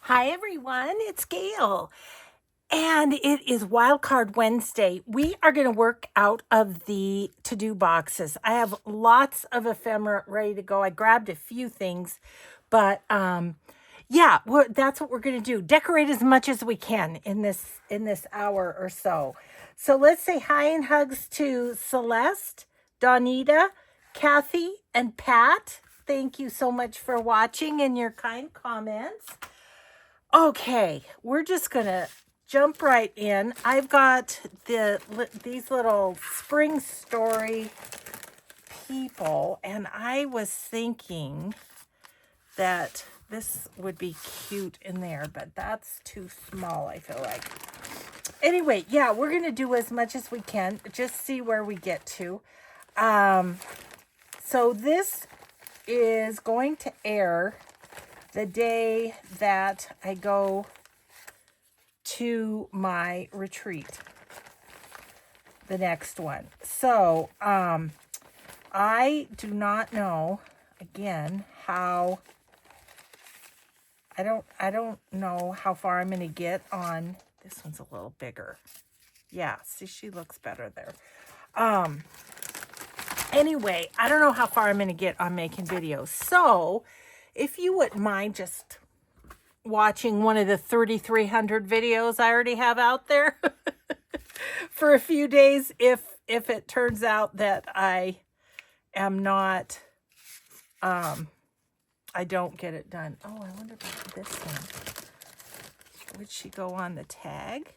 Hi everyone, it's Gail. And it is Wildcard Wednesday. We are going to work out of the to-do boxes. I have lots of ephemera ready to go. I grabbed a few things, but yeah, that's what we're going to do. Decorate as much as we can in this hour or so. So let's say hi and hugs to Celeste, Donita, Kathy, and Pat. Thank you so much for watching and your kind comments. Okay, we're just gonna jump right in. I've got these little spring story people, and I was thinking that this would be cute in there, but that's too small, I feel like. Anyway, yeah, we're gonna do as much as we can, just see where we get to. So this is going to air the day that I go to my retreat, the next one. So I do not know, again, how I don't know how far I'm gonna get on this. One's a little bigger. Yeah, see, she looks better there. Anyway, I don't know how far I'm gonna get on making videos. So if you wouldn't mind just watching one of the 3,300 videos I already have out there for a few days, if it turns out that I am not, I don't get it done. Oh, I wonder about this one. Would she go on the tag?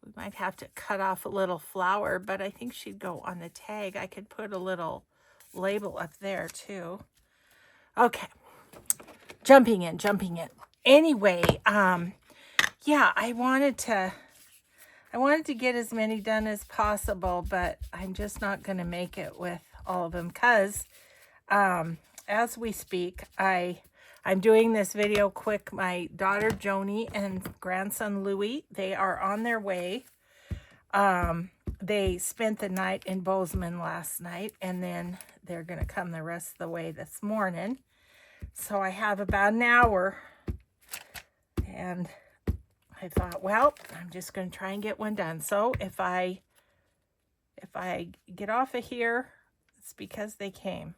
We might have to cut off a little flower, but I think she'd go on the tag. I could put a little label up there too. Okay. Jumping in. Anyway, yeah, I wanted to get as many done as possible, but I'm just not going to make it with all of them because as we speak, I'm doing this video quick. My daughter Joni and grandson Louie, they are on their way. They spent the night in Bozeman last night, and then they're going to come the rest of the way this morning. So I have about an hour, and I thought, well, I'm just going to try and get one done. So if I get off of here, it's because they came.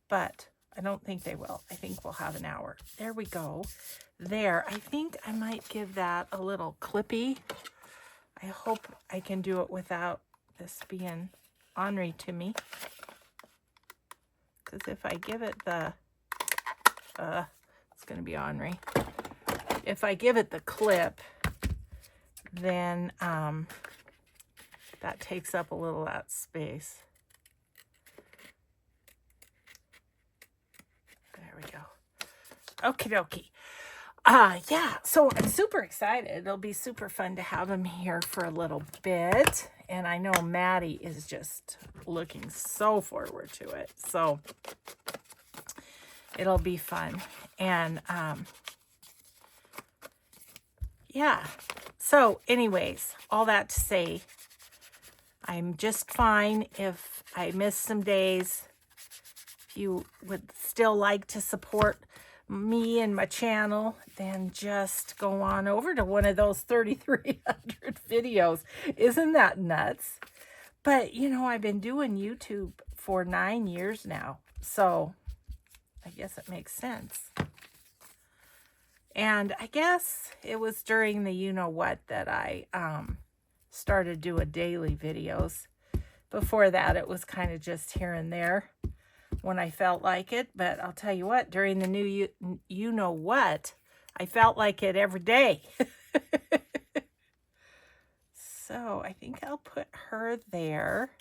But I don't think they will. I think we'll have an hour. There we go. There. I think I might give that a little clippy. I hope I can do it without this being ornery to me. Because if I give it the... it's going to be ornery. If I give it the clip, then that takes up a little of that space. There we go. Okie dokie. Yeah, so I'm super excited. It'll be super fun to have him here for a little bit. And I know Maddie is just looking so forward to it. So it'll be fun. And yeah. So anyways, all that to say, I'm just fine if I miss some days. If you would still like to support me and my channel, then just go on over to one of those 3,300 videos. Isn't that nuts? But, you know, I've been doing YouTube for 9 years now, so I guess it makes sense. And I guess it was during the you-know-what that I started doing daily videos. Before that, it was kind of just here and there when I felt like it. But I'll tell you what, during the new you-know-what, I felt like it every day. So I think I'll put her there.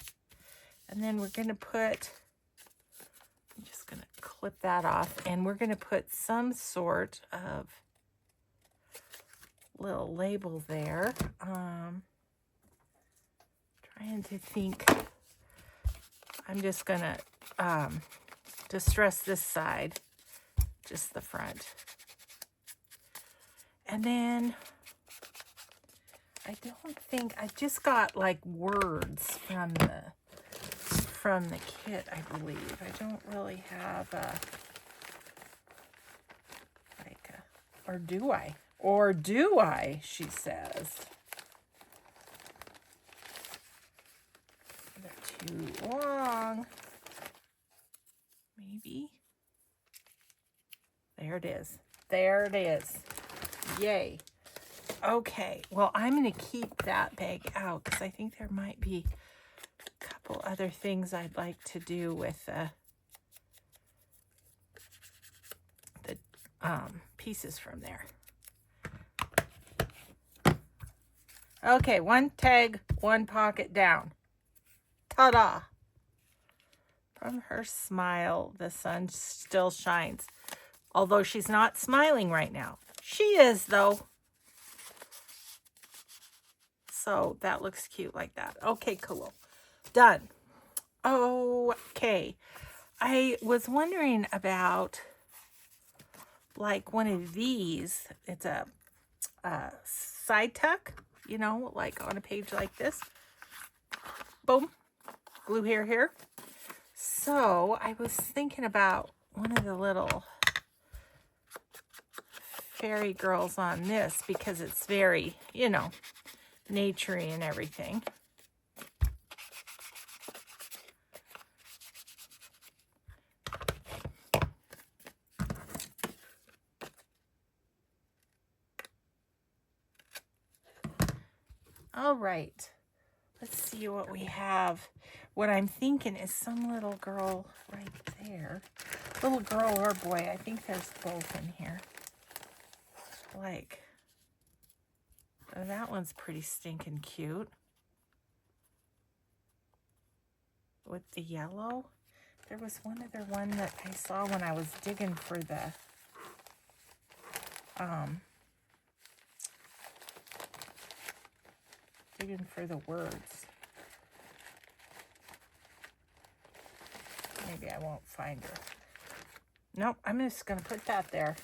And then we're going to put... I'm just going to clip that off. And we're going to put some sort of little label there. Trying to think. I'm just going to distress this side, just the front. And then I don't think, I just got like words from the kit, I believe. I don't really have Or do I? Or do I, she says. They're too long. Maybe. There it is. There it is. Yay. Okay, well, I'm going to keep that bag out because I think there might be a couple other things I'd like to do with the pieces from there. Okay, one tag, one pocket down. Ta-da! From her smile, the sun still shines. Although she's not smiling right now. She is, though. So that looks cute like that. Okay, cool. Done. Okay. I was wondering about like one of these. It's a side tuck, you know, like on a page like this. Boom. Glue hair here. So I was thinking about one of the little fairy girls on this because it's very, you know, naturey and everything. All right, let's see what we have. What I'm thinking is some little girl right there. Little girl or boy, I think there's both in here. Like, that one's pretty stinking cute. With the yellow. There was one other one that I saw when I was digging for the words. Maybe I won't find her. Nope, I'm just gonna put that there.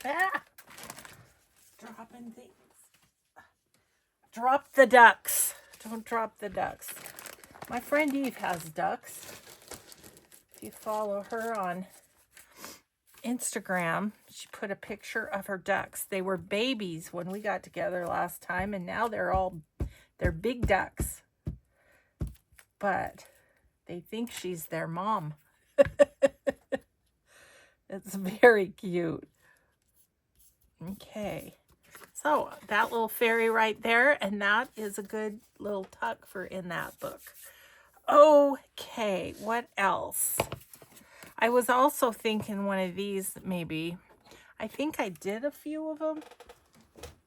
Ah! Dropping things. Drop the ducks. Don't drop the ducks. My friend Eve has ducks. If you follow her on Instagram, she put a picture of her ducks. They were babies when we got together last time, and now they're big ducks. But they think she's their mom. It's very cute. Okay. So that little fairy right there, and that is a good little tuck for in that book. Okay, what else? I was also thinking one of these maybe. I think I did a few of them,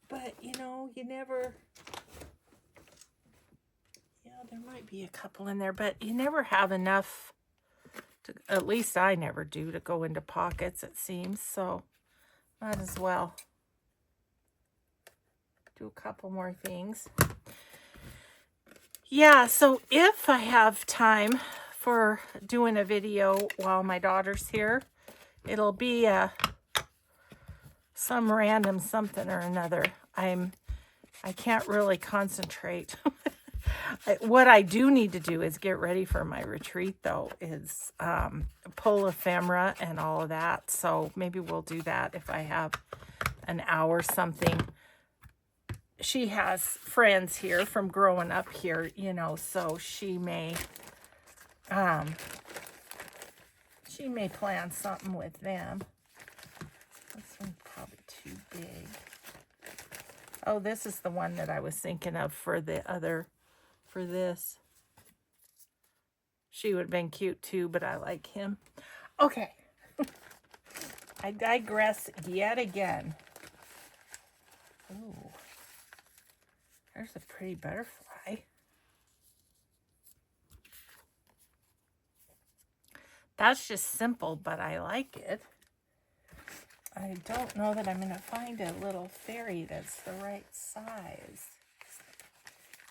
but you know, you never, yeah, there might be a couple in there, but you never have enough to, at least I never do, to go into pockets, it seems, so might as well do a couple more things. Yeah, so if I have time for doing a video while my daughter's here, it'll be some random something or another. I can't really concentrate. What I do need to do is get ready for my retreat, though, is pull ephemera and all of that. So maybe we'll do that if I have an hour something. She has friends here from growing up here, you know, so she may plan something with them. This one's probably too big. Oh, this is the one that I was thinking of for this. She would have been cute too, but I like him. Okay. I digress yet again. Ooh. There's a pretty butterfly. That's just simple, but I like it. I don't know that I'm going to find a little fairy that's the right size,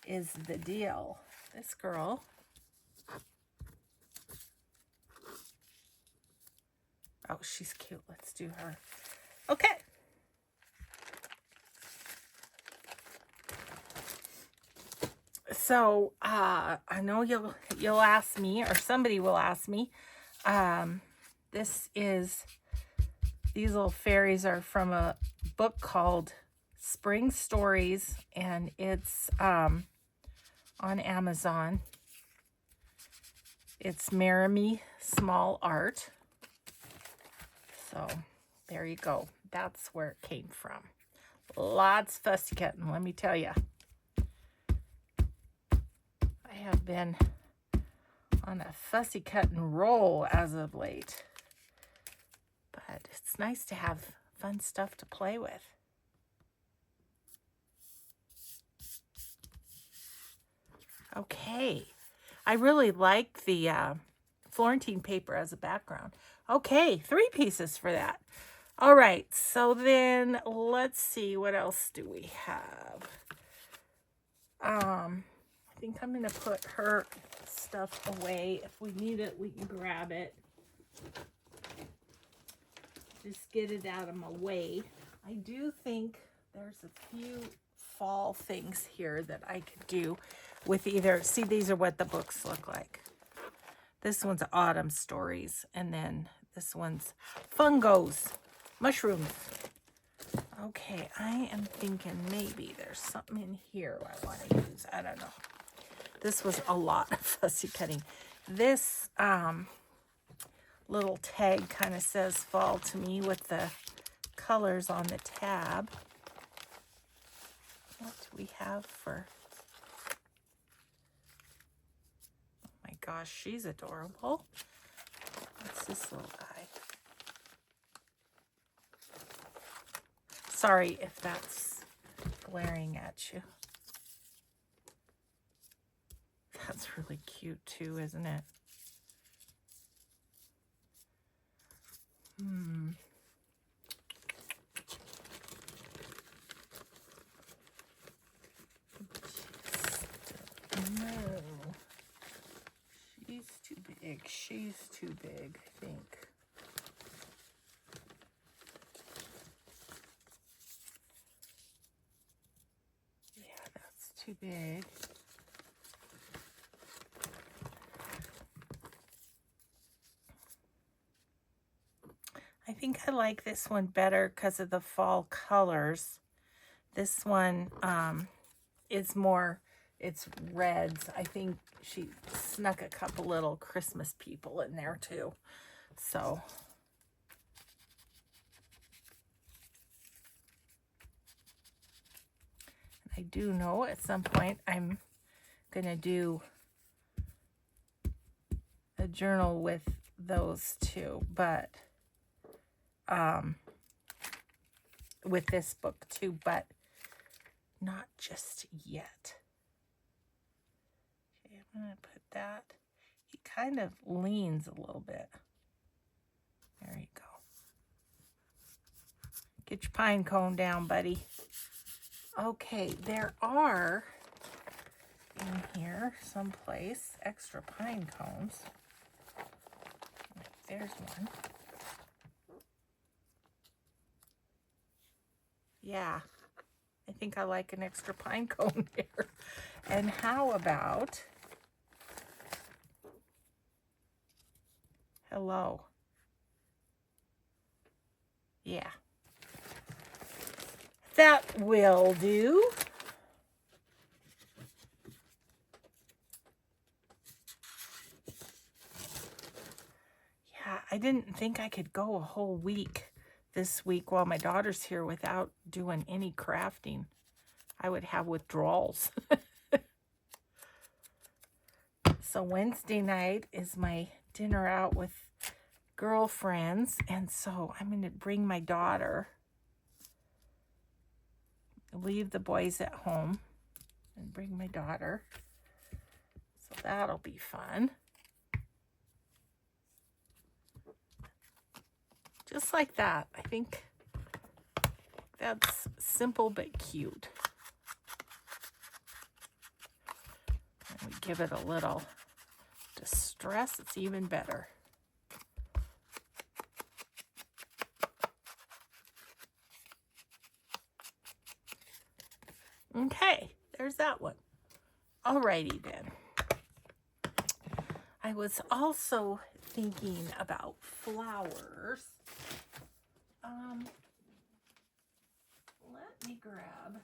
is the deal. This girl. Oh, she's cute. Let's do her. Okay. So, I know you'll ask me, or somebody will ask me, this is These little fairies are from a book called Spring Stories, and it's on Amazon. It's Maramy Small Art. So there you go. That's where it came from. Lots fussy cutting, let me tell you. I have been on a fussy cutting roll as of late. But it's nice to have fun stuff to play with. Okay. I really like the Florentine paper as a background. Okay, 3 pieces for that. All right, so then let's see, what else do we have? I think I'm going to put her stuff away. If we need it, we can grab it. Just get it out of my way. I do think there's a few fall things here that I could do with either, see, these are what the books look like. This one's Autumn Stories, and then this one's Fungos, Mushrooms. Okay, I am thinking maybe there's something in here I want to use. I don't know. This was a lot of fussy cutting. This little tag kind of says fall to me with the colors on the tab. What do we have for... Oh my gosh, she's adorable. What's this little guy? Sorry if that's glaring at you. That's really cute too, isn't it? No. She's too big. She's too big, I think. Yeah, that's too big. I think I like this one better because of the fall colors. This one is more, it's reds. I think she snuck a couple little Christmas people in there too. So I do know at some point I'm going to do a journal with those two, but with this book too, but not just yet. Okay, I'm going to put that. He kind of leans a little bit. There you go. Get your pine cone down, buddy. Okay, there are in here someplace extra pine cones. There's one. Yeah, I think I like an extra pine cone here. And how about, hello. Yeah. That will do. Yeah, I didn't think I could go a whole week this week while my daughter's here without doing any crafting. I would have withdrawals. So Wednesday night is my dinner out with girlfriends, and so I'm going to bring my daughter, leave the boys at home, and bring my daughter. So that'll be fun. Just like that. I think that's simple but cute. And we give it a little distress, it's even better. Okay, there's that one. Alrighty then. I was also thinking about flowers. Let me grab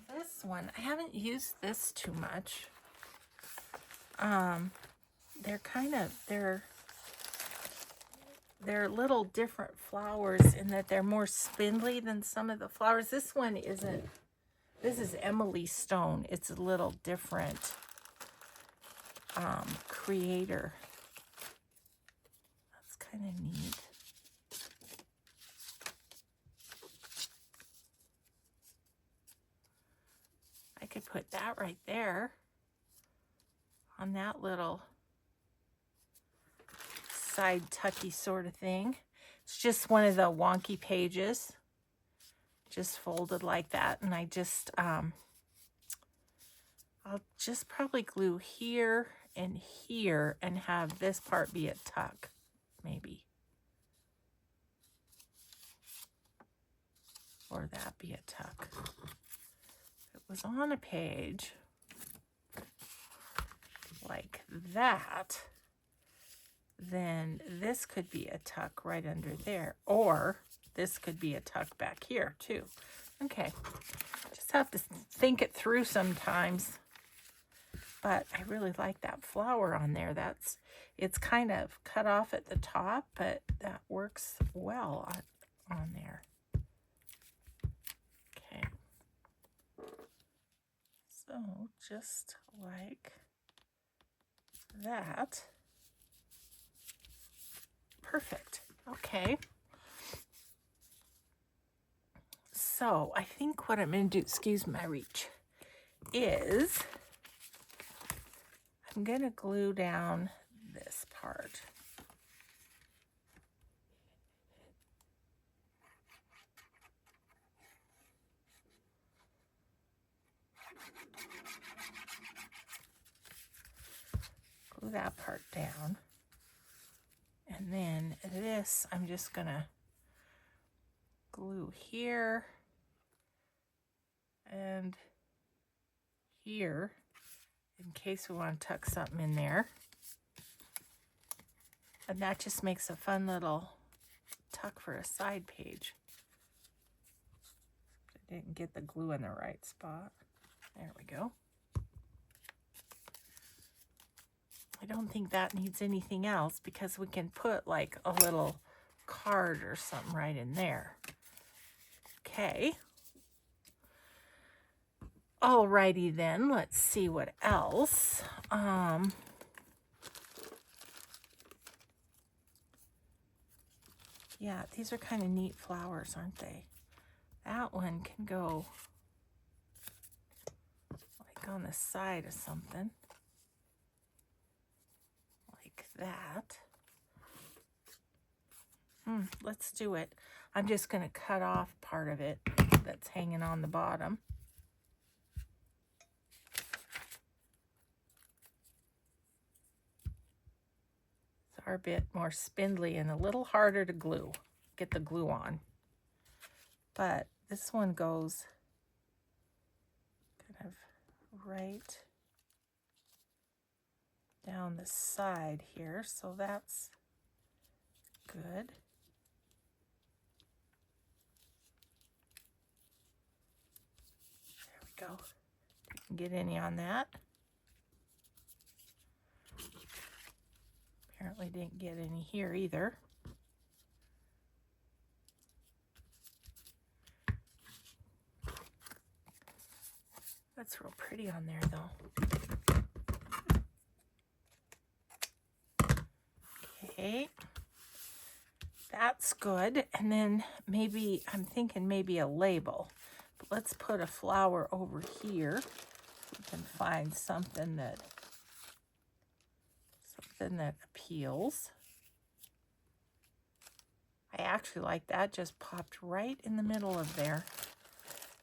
this one. I haven't used this too much. They're little different flowers in that they're more spindly than some of the flowers. This one isn't. This is Emily Stone. It's a little different creator. That's kind of neat. I could put that right there on that little side tucky sort of thing. It's just one of the wonky pages, just folded like that. And I just, I'll just probably glue here and here and have this part be a tuck, maybe. Or that be a tuck. If it was on a page like that, then this could be a tuck right under there, or this could be a tuck back here too. Okay, just have to think it through sometimes. But I really like that flower on there. It's kind of cut off at the top, but that works well on there. Okay, so just like that. Perfect. Okay. So I think what I'm going to do, excuse my reach, is I'm going to glue down this part. Glue that part down. And then this, I'm just going to glue here and here in case we want to tuck something in there. And that just makes a fun little tuck for a side page. I didn't get the glue in the right spot. There we go. I don't think that needs anything else because we can put like a little card or something right in there. Okay. Alrighty then, let's see what else. Yeah, these are kind of neat flowers, aren't they? That one can go like on the side of something. Like that. Let's do it. I'm just going to cut off part of it that's hanging on the bottom. It's our bit more spindly and a little harder to glue. Get the glue on. But this one goes kind of right down the side here, so that's good. There we go. Get any on that? Apparently didn't get any here either. That's real pretty on there though. Okay, that's good. And then maybe, I'm thinking maybe a label. But let's put a flower over here. We can find something that appeals. I actually like that. Just popped right in the middle of there.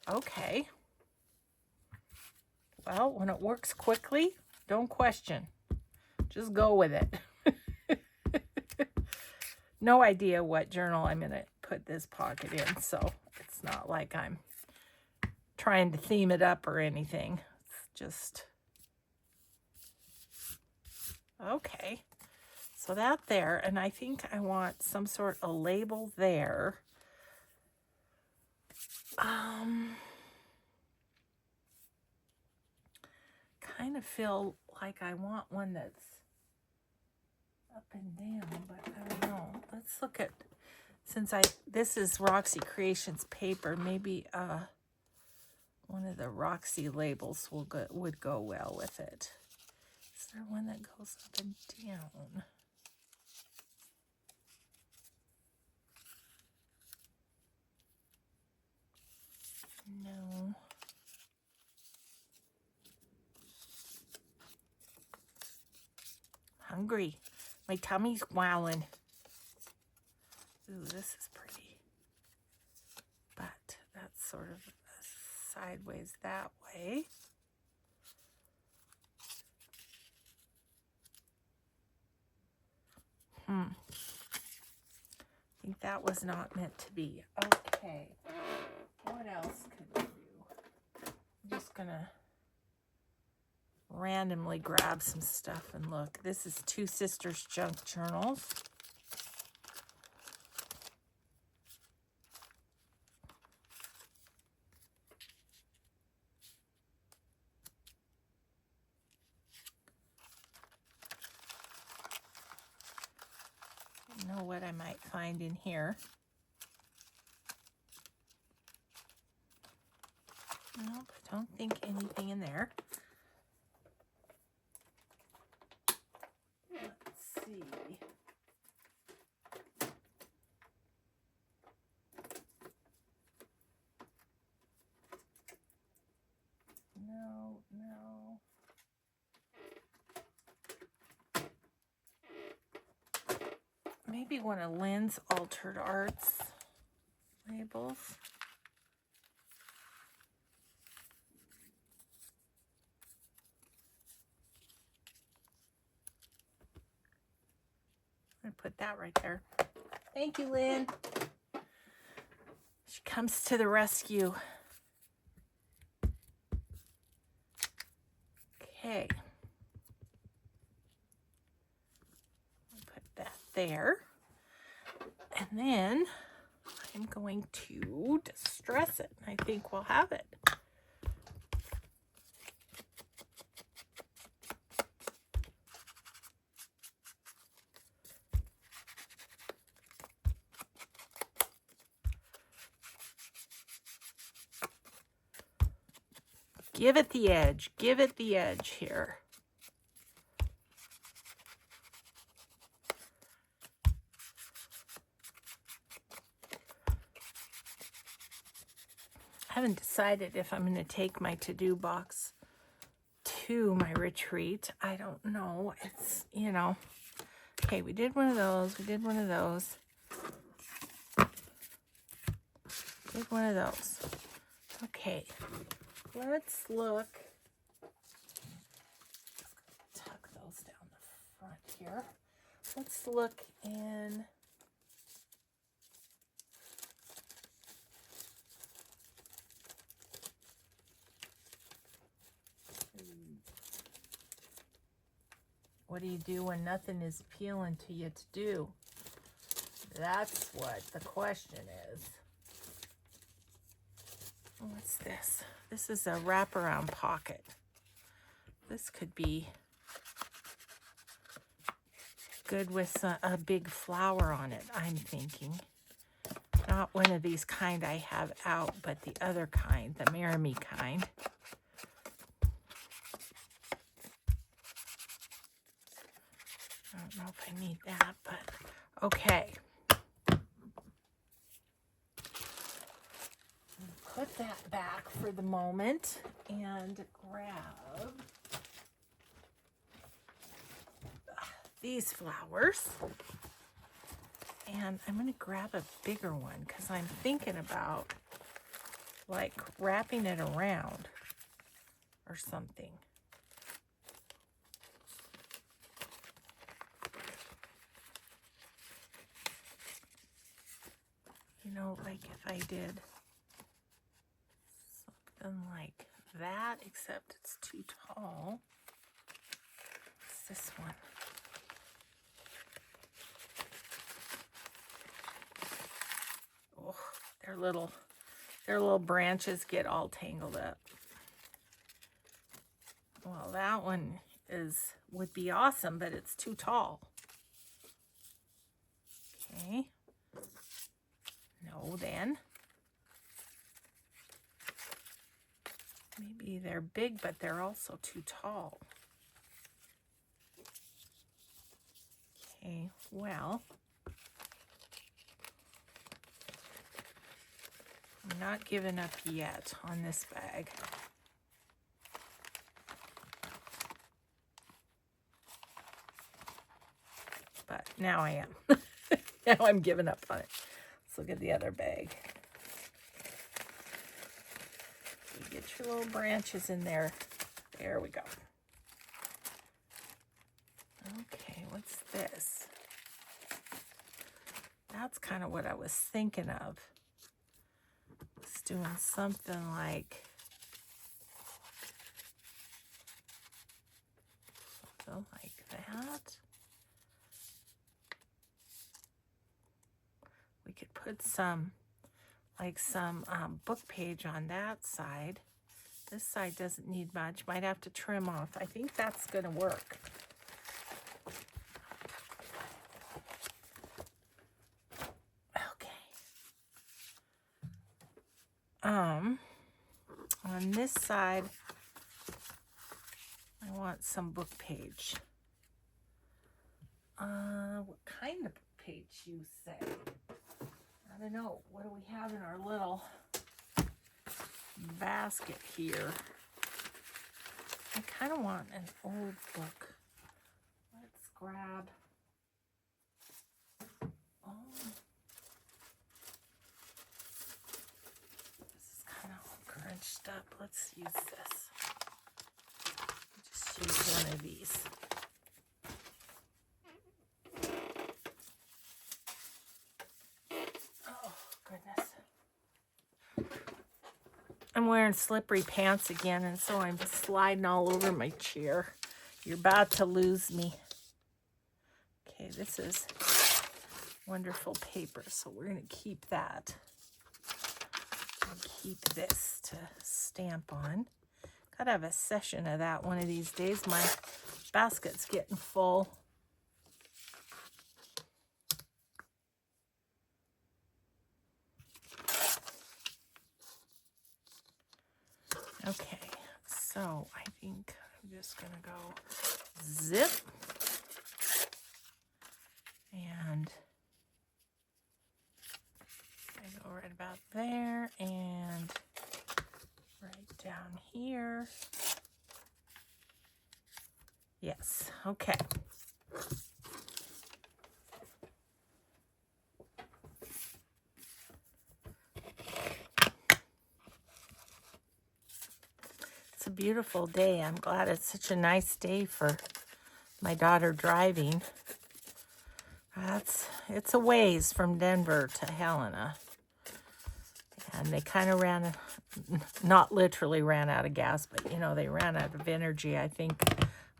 Okay. Well, when it works quickly, don't question. Just go with it. No idea what journal I'm going to put this pocket in, so it's not like I'm trying to theme it up or anything. It's just... Okay. So that there, and I think I want some sort of label there. Kind of feel like I want one that's up and down, but I don't know. Let's look at, since this is Roxy Creations paper, maybe one of the Roxy labels would go well with it. Is there one that goes up and down? No. Hungry. My tummy's growling. Ooh, this is pretty. But that's sort of sideways that way. I think that was not meant to be. Okay. What else could we do? I'm just gonna randomly grab some stuff and look. This is Two Sisters Junk Journals. I don't know what I might find in here. Nope, I don't think anything in there. Let's see. No. Maybe one of Lynn's Altered Arts labels. I'm going to put that right there. Thank you, Lynn. She comes to the rescue. Okay. Put that there. And then I'm going to distress it. I think we'll have it. Give it the edge. Give it the edge here. I haven't decided if I'm going to take my to-do box to my retreat. I don't know. It's, you know. Okay, we did one of those. We did one of those. Did one of those. Okay. Let's look. Tuck those down the front here. Let's look in. What do you do when nothing is appealing to you to do? That's what the question is. What's this? This is a wraparound pocket. This could be good with a big flower on it, I'm thinking. Not one of these kind I have out, but the other kind, the Marry Me kind. I don't know if I need that, but okay. Put that back for the moment and grab these flowers. And I'm going to grab a bigger one because I'm thinking about like wrapping it around or something. You know, like if I did something like that, except it's too tall. What's this one? their little branches get all tangled up. Well, that one would be awesome, but it's too tall. Okay. No, then. Maybe they're big, but they're also too tall. Okay, well, I'm not giving up yet on this bag. But now I am. Now I'm giving up on it. Let's look at the other bag. You get your little branches in there. There we go. Okay, what's this? That's kind of what I was thinking of. It's doing something like that. We could put some book page on that side. This side doesn't need much. Might have to trim off. I think that's going to work. Okay. On this side, I want some book page. What kind of book page you say? I don't know. What do we have in our little basket here? I kind of want an old book. Let's grab. Oh, this is kind of all crunched up. Let's use this. Just use one of these. I'm wearing slippery pants again, and so I'm just sliding all over my chair. You're about to lose me. Okay, this is wonderful paper, so we're going to keep that. And keep this to stamp on. Gotta have a session of that one of these days. My basket's getting full. Okay, so I think I'm just going to go zip and I go right about there and right down here. Yes, okay. It's a beautiful day. I'm glad it's such a nice day for my daughter driving. It's a ways from Denver to Helena. And they kind of not literally ran out of gas, but, you know, they ran out of energy, I think,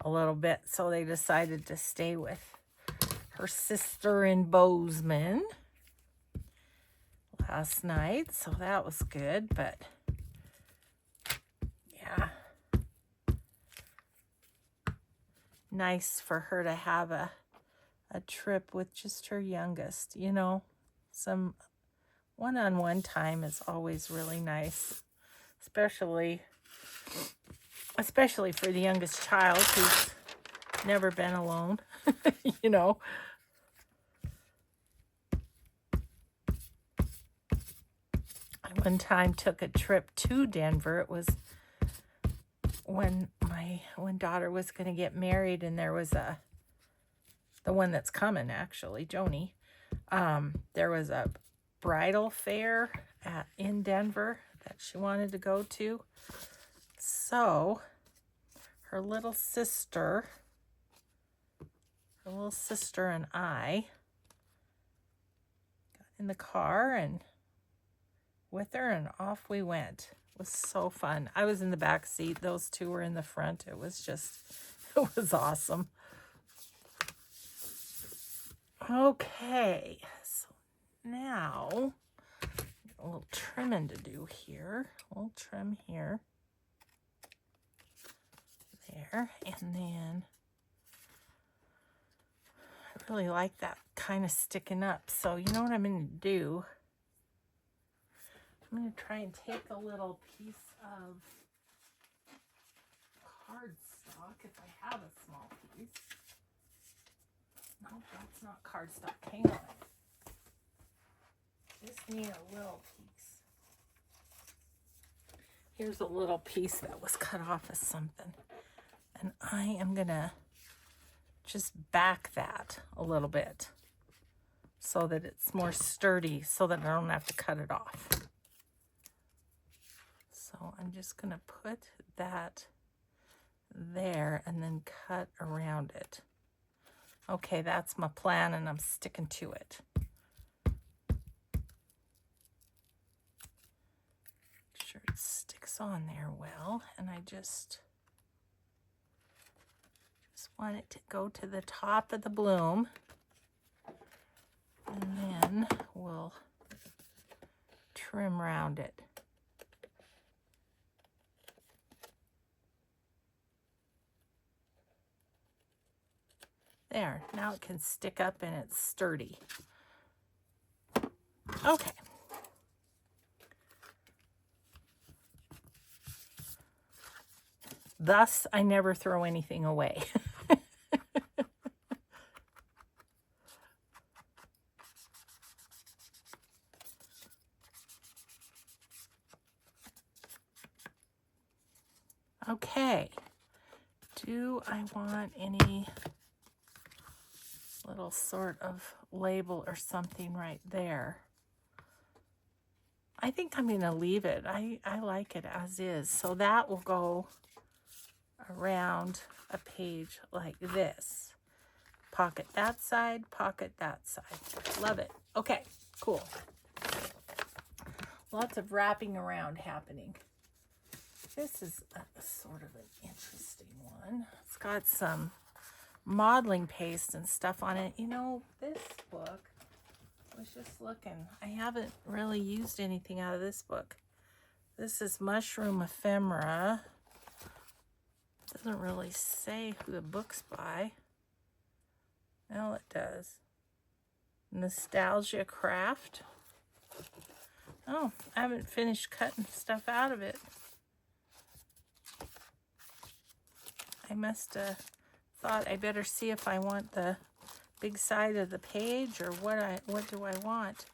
a little bit. So they decided to stay with her sister in Bozeman last night. So that was good, but yeah. Nice for her to have a trip with just her youngest, you know. Some one-on-one time is always really nice, especially for the youngest child who's never been alone, you know. I one time took a trip to Denver. It was when daughter was going to get married, and there was the one that's coming, actually, Joni. There was a bridal fair in Denver that she wanted to go to. So her little sister and I got in the car and with her, and off we went. It was so fun. I was in the back seat. Those two were in the front. It was awesome. Okay, so now a little trimming to do here. A little trim here. There. And then I really like that kind of sticking up. So you know what I'm going to do? I'm going to try and take a little piece of cardstock if I have a small piece. No, that's not cardstock. Hang on. Just need a little piece. Here's a little piece that was cut off of something. And I am going to just back that a little bit so that it's more sturdy so that I don't have to cut it off. So I'm just going to put that there and then cut around it. Okay, that's my plan and I'm sticking to it. Make sure it sticks on there well, and I just want it to go to the top of the bloom, and then we'll trim around it. There, now it can stick up and it's sturdy. Okay. Thus, I never throw anything away. Okay. Do I want any little sort of label or something right there? I think I'm going to leave it. I like it as is. So that will go around a page like this. Pocket that side, pocket that side. Love it. Okay, cool. Lots of wrapping around happening. This is a sort of an interesting one. It's got some modeling paste and stuff on it. You know, this book, I was just looking. I haven't really used anything out of this book. This is Mushroom Ephemera. Doesn't really say who the book's by. Well, it does. Nostalgia Craft. Oh, I haven't finished cutting stuff out of it. I must have thought I better see if I want the big side of the page or what do I want.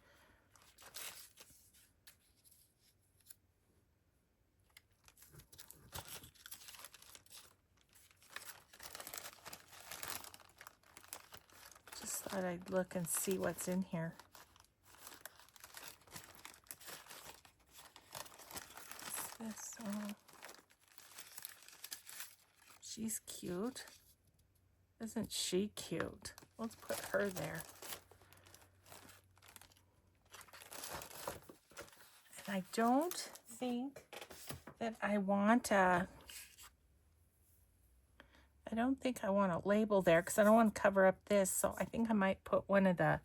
Just thought I'd look and see what's in here. What's this? Oh. She's cute. Isn't she cute? Let's put her there. And I don't think that I want a label there because I don't want to cover up this. So I think I might put one of the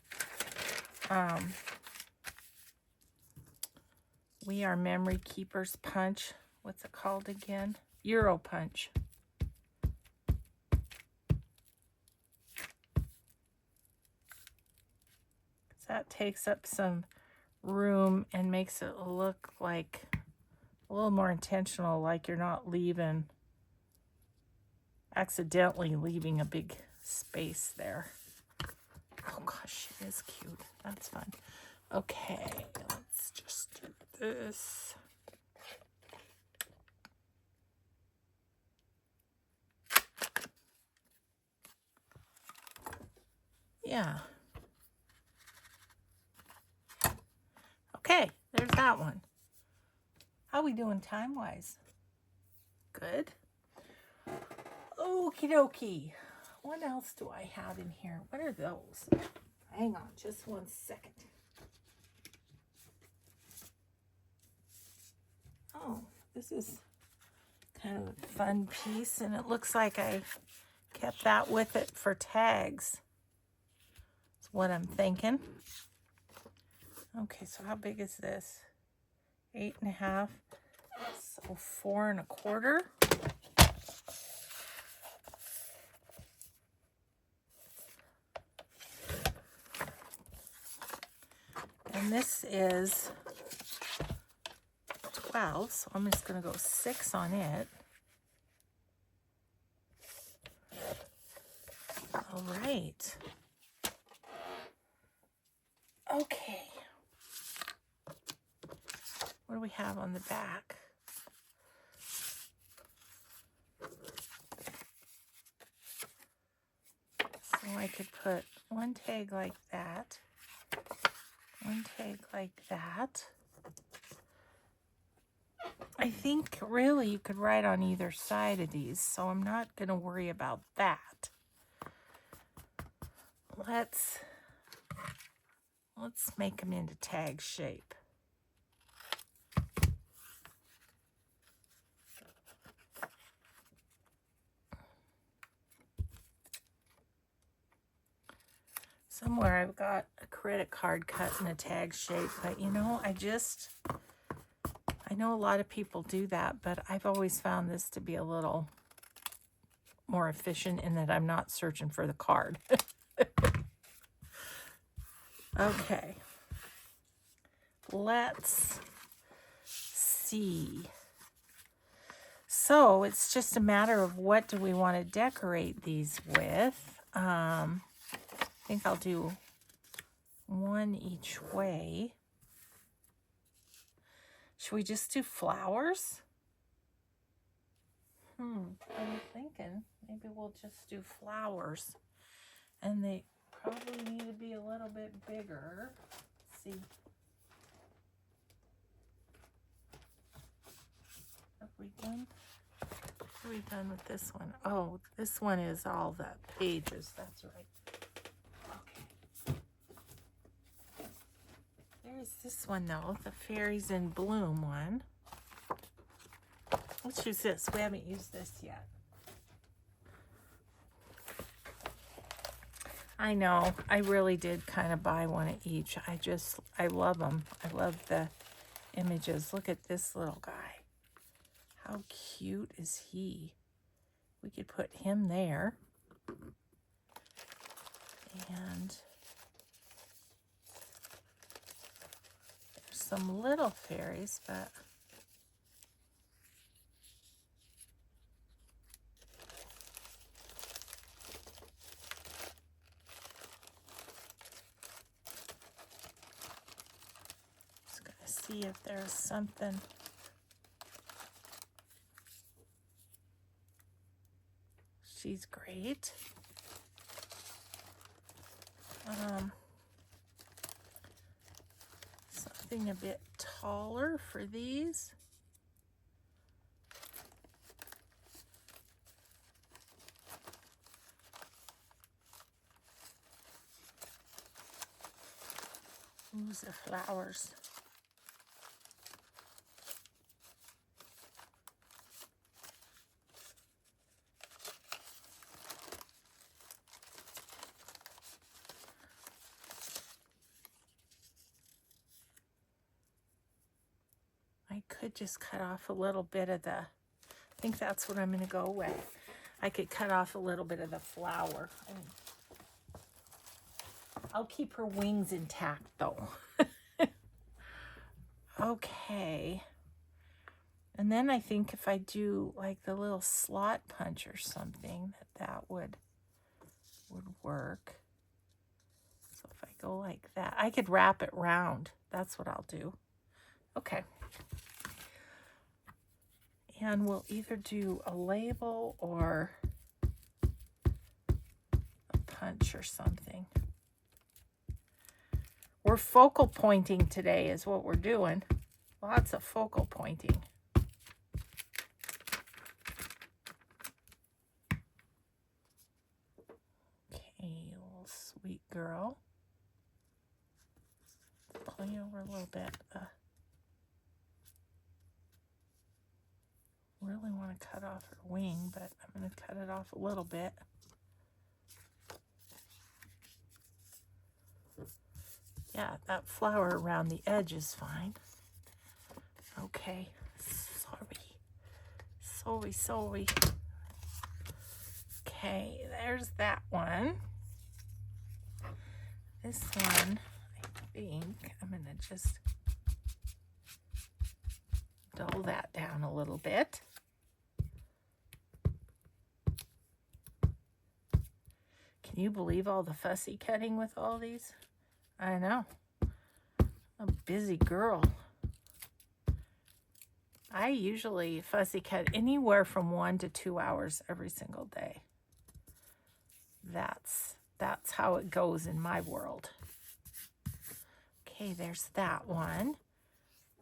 We Are Memory Keepers punch. What's it called again? Euro punch. That takes up some room and makes it look like a little more intentional, like you're not accidentally leaving a big space there. Oh gosh, she is cute. That's fun. Okay, let's just do this. Yeah. Okay, there's that one. How we doing time-wise? Good. Okie dokie. What else do I have in here? What are those? Hang on just one second. Oh, this is kind of a fun piece, and it looks like I kept that with it for tags. That's what I'm thinking. Okay, so how big is this? 8.5. So 4 1/4. And this is 12, so I'm just going to go 6 on it. All right. Okay. What do we have on the back? So I could put one tag like that, one tag like that. I think really you could write on either side of these, so I'm not going to worry about that. Let's make them into tag shape. Somewhere I've got a credit card cut in a tag shape, but you know, I know a lot of people do that, but I've always found this to be a little more efficient in that I'm not searching for the card. Okay. Let's see. So it's just a matter of what do we want to decorate these with. I think I'll do one each way. Should we just do flowers? I'm thinking maybe we'll just do flowers. And they probably need to be a little bit bigger. Let's see. Have we done with this one? Oh, this one is all the pages. That's right. Okay. There's this one, though. The Fairies in Bloom one. Let's use this. We haven't used this yet. I know. I really did kind of buy one of each. I love them. I love the images. Look at this little guy. How cute is he? We could put him there. And there's some little fairies, but just gonna see if there's something. She's great. Something a bit taller for these. Use the flowers. I could just cut off a little bit of the, I think that's what I'm going to go with. I could cut off a little bit of the flower. I'll keep her wings intact though. Okay. And then I think if I do like the little slot punch or something, that would work. So if I go like that, I could wrap it round. That's what I'll do. Okay. And we'll either do a label or a punch or something. We're focal pointing today is what we're doing. Lots of focal pointing. Okay, little sweet girl. Play over a little bit. Really want to cut off her wing, but I'm going to cut it off a little bit. Yeah, that flower around the edge is fine. Okay, sorry. Okay, there's that one. This one, I think I'm gonna just dull that down a little bit. Can you believe all the fussy cutting with all these? I know. I'm a busy girl. I usually fussy cut anywhere from 1 to 2 hours every single day. That's how it goes in my world. Okay, there's that one.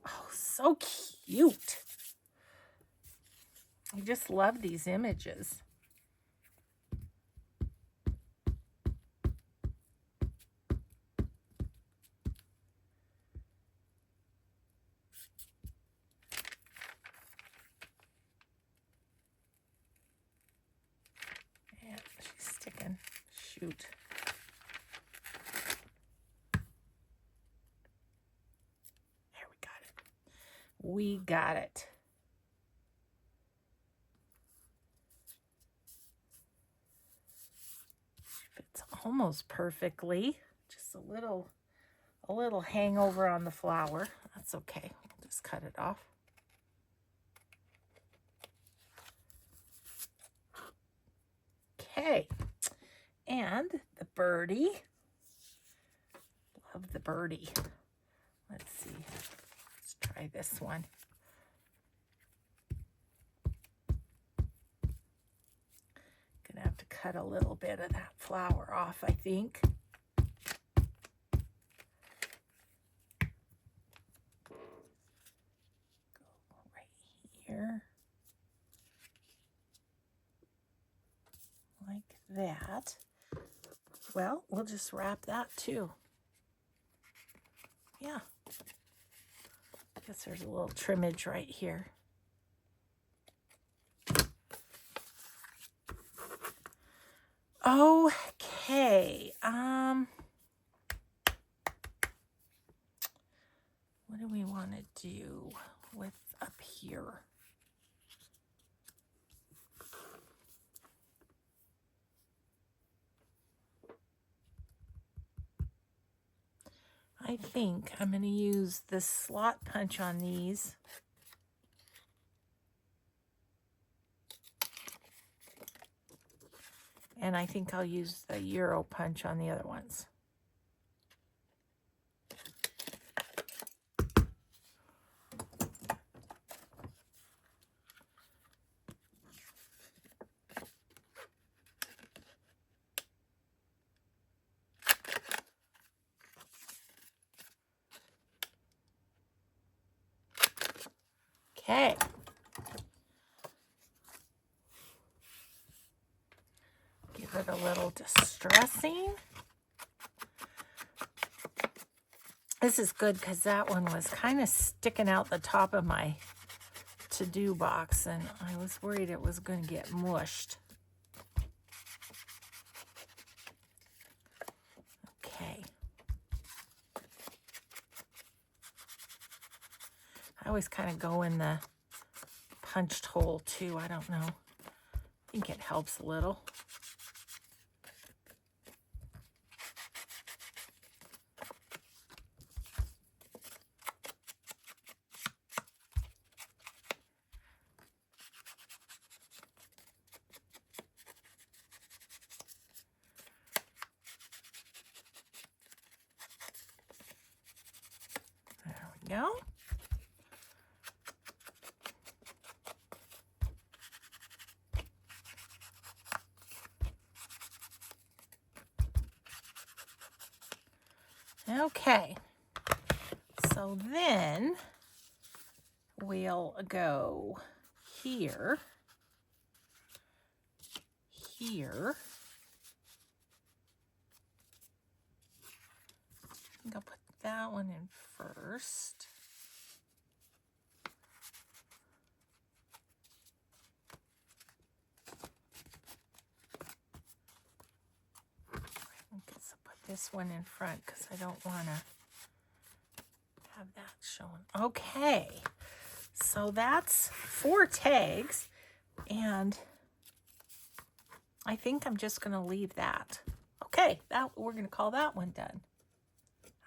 Oh, so cute. I just love these images. Yeah, she's sticking. Shoot. There, we got it. We got it. Fits almost perfectly. Just a little hangover on the flower. That's okay. We'll just cut it off. Okay. And the birdie. Love the birdie. Let's see. Let's try this one. Gonna have to cut a little bit of that flower off, I think. Go right here. Like that. Well, we'll just wrap that too. Yeah. I guess there's a little trimmage right here. Okay. What do we want to do with up here? I think I'm going to use the slot punch on these. And I think I'll use the Euro punch on the other ones. Okay. Give it a little distressing. This is good because that one was kind of sticking out the top of my to-do box, and I was worried it was going to get mushed. Okay. I always kind of go in the punched hole too. I don't know. I think it helps a little. There we go. Okay, so then we'll go here, here. I think I'll put that one in first. I guess I'll put this one in front because I don't want to have that showing. Okay, So that's 4 tags, and I think I'm just going to leave that. Okay, we're going to call that one done.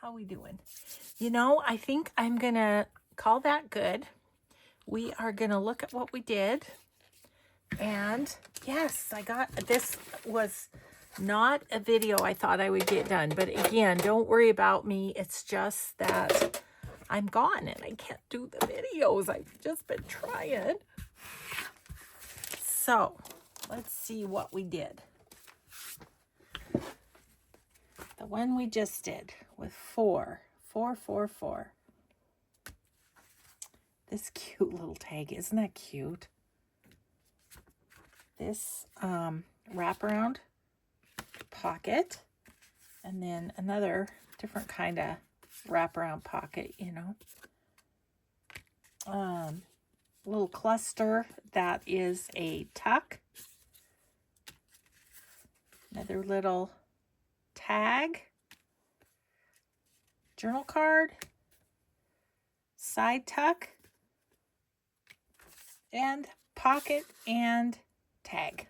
How we doing? You know, I think I'm going to call that good. We are going to look at what we did. And yes, this was not a video I thought I would get done. But again, don't worry about me. It's just that I'm gone and I can't do the videos. I've just been trying. So let's see what we did. The one we just did with 4. This cute little tag, isn't that cute? This wraparound pocket, and then another different kind of wraparound pocket, you know. Little cluster that is a tuck. Another little tag, journal card, side tuck, and pocket and tag.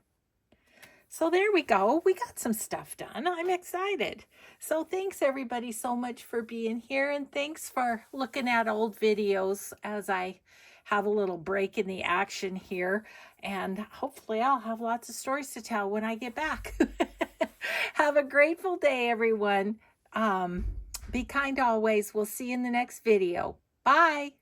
So there we go. We got some stuff done. I'm excited. So thanks everybody so much for being here, and thanks for looking at old videos as I have a little break in the action here, and hopefully I'll have lots of stories to tell when I get back. Have a grateful day, everyone. Be kind always. We'll see you in the next video. Bye.